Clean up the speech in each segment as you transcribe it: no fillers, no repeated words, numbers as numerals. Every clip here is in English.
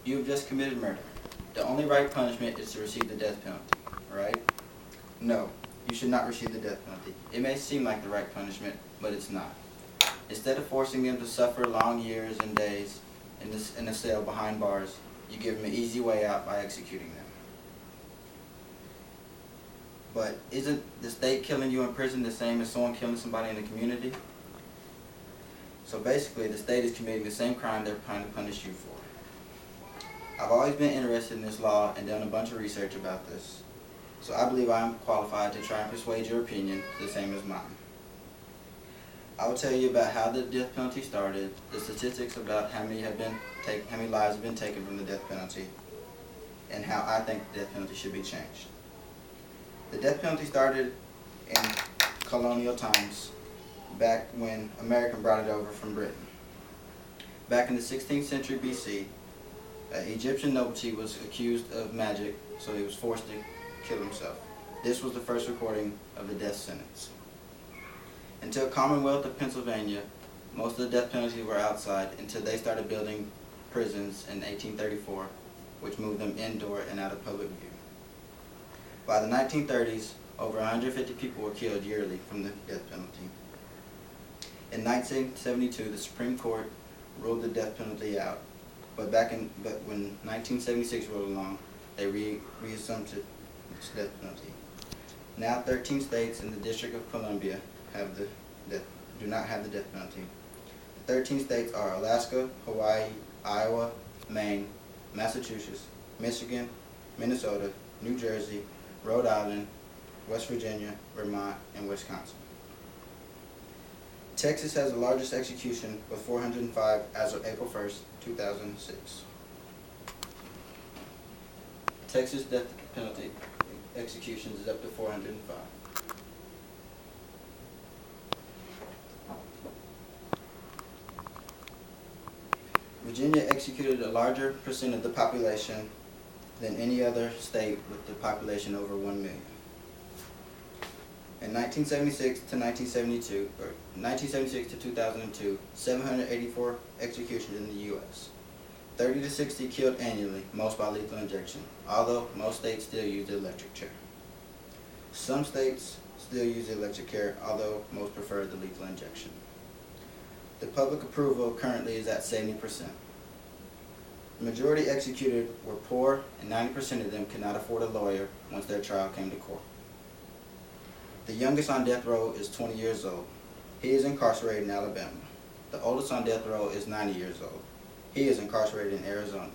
You have just committed murder. The only right punishment is to receive the death penalty, right? No, you should not receive the death penalty. It may seem like the right punishment, but it's not. Instead of forcing them to suffer long years and days in a cell behind bars, you give them an easy way out by executing them. But isn't the state killing you in prison the same as someone killing somebody in the community? So basically, the state is committing the same crime they're trying to punish you for. I've always been interested in this law and done a bunch of research about this, so I believe I am qualified to try and persuade your opinion the same as mine. I will tell you about how the death penalty started, the statistics about how many lives have been taken from the death penalty, and how I think the death penalty should be changed. The death penalty started in colonial times, back when America brought it over from Britain. Back in the 16th century BC, Egyptian nobility was accused of magic, so he was forced to kill himself. This was the first recording of the death sentence. Until Commonwealth of Pennsylvania, most of the death penalties were outside until they started building prisons in 1834, which moved them indoor and out of public view. By the 1930s, over 150 people were killed yearly from the death penalty. In 1972, the Supreme Court ruled the death penalty out, but when 1976 rolled along, they reassumed the death penalty. Now 13 states in the District of Columbia do not have the death penalty. The 13 states are Alaska, Hawaii, Iowa, Maine, Massachusetts, Michigan, Minnesota, New Jersey, Rhode Island, West Virginia, Vermont, and Wisconsin. Texas has the largest execution with 405 as of April 1st, 2006. Texas death penalty executions is up to 405. Virginia executed a larger percent of the population than any other state with the population over 1 million. In 1976 to 1972, or 1976 to 2002, 784 executions in the U.S. 30 to 60 killed annually, most by lethal injection, although most states still use the electric chair. Some states still use the electric chair, although most prefer the lethal injection. The public approval currently is at 70%. The majority executed were poor, and 90% of them could not afford a lawyer once their trial came to court. The youngest on death row is 20 years old. He is incarcerated in Alabama. The oldest on death row is 90 years old. He is incarcerated in Arizona.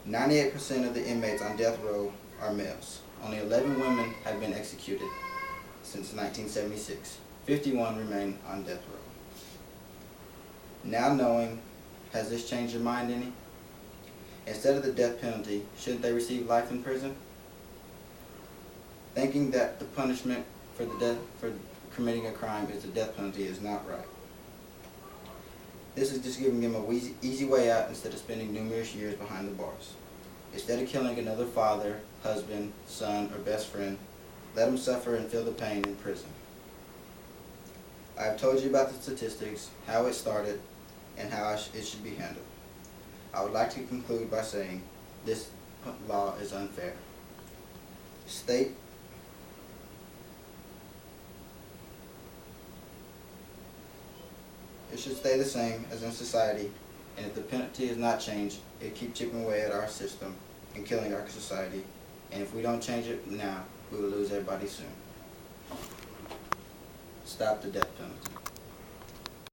98% of the inmates on death row are males. Only 11 women have been executed since 1976. 51 remain on death row. Now knowing, has this changed your mind any? Instead of the death penalty, shouldn't they receive life in prison? Thinking that the punishment for committing a crime is the death penalty is not right. This is just giving them an easy way out instead of spending numerous years behind the bars. Instead of killing another father, husband, son, or best friend, let them suffer and feel the pain in prison. I have told you about the statistics, how it started, and how it should be handled. I would like to conclude by saying this law is unfair. It should stay the same as in society, and if the penalty is not changed, it keeps chipping away at our system and killing our society, and if we don't change it now, we will lose everybody soon. Stop the death penalty.